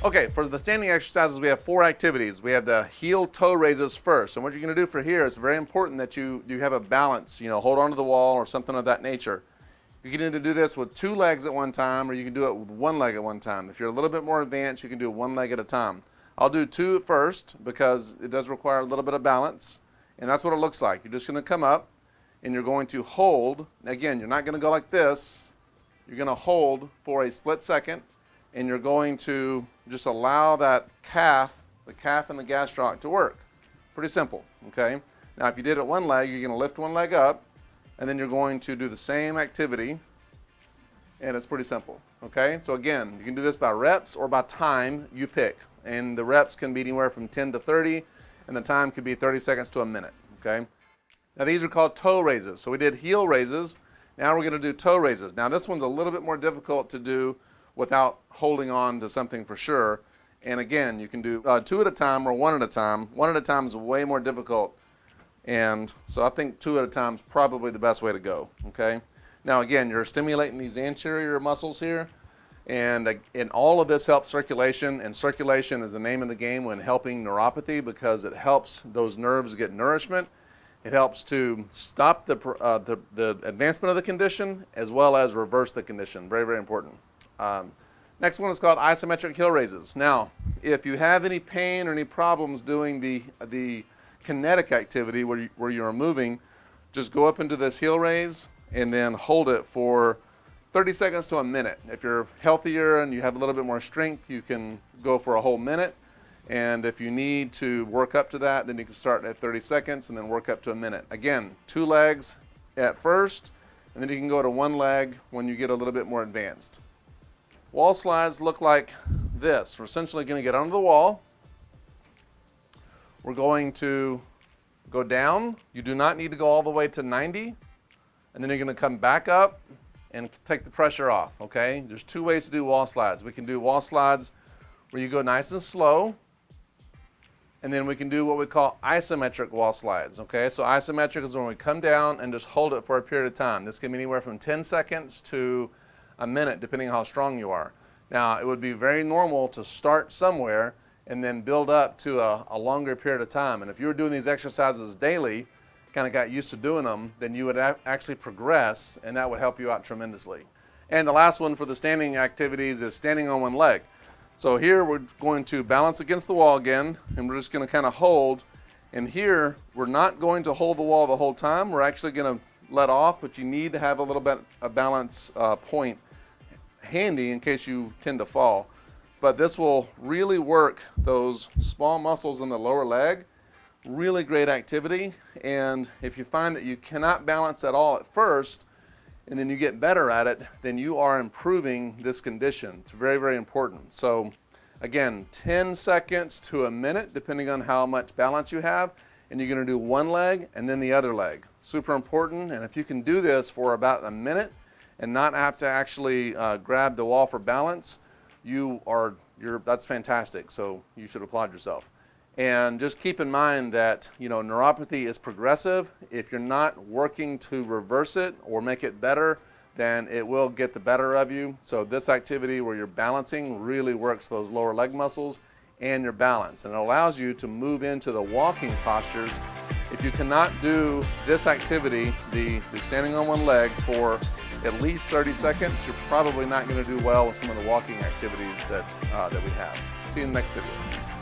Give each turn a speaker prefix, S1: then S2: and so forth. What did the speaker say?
S1: Okay, for the standing exercises, we have 4 activities. We have the heel toe raises first. And what you're going to do for here is very important that you have a balance, hold on to the wall or something of that nature. You can either do this with 2 legs at one time, or you can do it with 1 leg at one time. If you're a little bit more advanced, you can do 1 leg at a time. I'll do 2 at first because it does require a little bit of balance. And that's what it looks like. You're just going to come up and you're going to hold. Again, you're not going to go like this. You're going to hold for a split second. And you're going to just allow that calf, the calf and the gastroc to work. Pretty simple, okay? Now if you did it 1 leg, you're gonna lift 1 leg up, and then you're going to do the same activity, and it's pretty simple, okay? So again, you can do this by reps or by time you pick. And the reps can be anywhere from 10 to 30, and the time could be 30 seconds to a minute, okay? Now these are called toe raises. So we did heel raises, now we're gonna do toe raises. Now this one's a little bit more difficult to do without holding on to something for sure. And again, you can do 2 at a time or 1 at a time. 1 at a time is way more difficult. And so I think 2 at a time is probably the best way to go, okay? Now again, you're stimulating these anterior muscles here, and all of this helps circulation, and circulation is the name of the game when helping neuropathy because it helps those nerves get nourishment. It helps to stop the advancement of the condition as well as reverse the condition. Very, very important. Next one is called isometric heel raises. Now, if you have any pain or any problems doing the kinetic activity where you're moving, just go up into this heel raise and then hold it for 30 seconds to a minute. If you're healthier and you have a little bit more strength, you can go for a whole minute. And if you need to work up to that, then you can start at 30 seconds and then work up to a minute. Again, 2 legs at first, and then you can go to 1 leg when you get a little bit more advanced. Wall slides look like this. We're essentially going to get under the wall. We're going to go down. You do not need to go all the way to 90. And then you're going to come back up and take the pressure off, okay? There's 2 ways to do wall slides. We can do wall slides where you go nice and slow. And then we can do what we call isometric wall slides, okay? So isometric is when we come down and just hold it for a period of time. This can be anywhere from 10 seconds to a minute, depending on how strong you are. Now, it would be very normal to start somewhere and then build up to a longer period of time. And if you were doing these exercises daily, kind of got used to doing them, then you would actually progress, and that would help you out tremendously. And the last one for the standing activities is standing on 1 leg. So here we're going to balance against the wall again, and we're just going to kind of hold. And here, we're not going to hold the wall the whole time. We're actually going to let off, but you need to have a little bit of balance point handy in case you tend to fall. But this will really work those small muscles in the lower leg. Really great activity. And if you find that you cannot balance at all at first, and then you get better at it, then you are improving this condition. It's very, very important. So again, 10 seconds to a minute, depending on how much balance you have. And you're going to do 1 leg and then the other leg. Super important. And if you can do this for about a minute and not have to actually grab the wall for balance, that's fantastic. So you should applaud yourself. And just keep in mind that neuropathy is progressive. If you're not working to reverse it or make it better, then it will get the better of you. So this activity where you're balancing really works those lower leg muscles and your balance, and it allows you to move into the walking postures. If you cannot do this activity, the standing on 1 leg, for at least 30 seconds, you're probably not going to do well with some of the walking activities that we have. See you in the next video.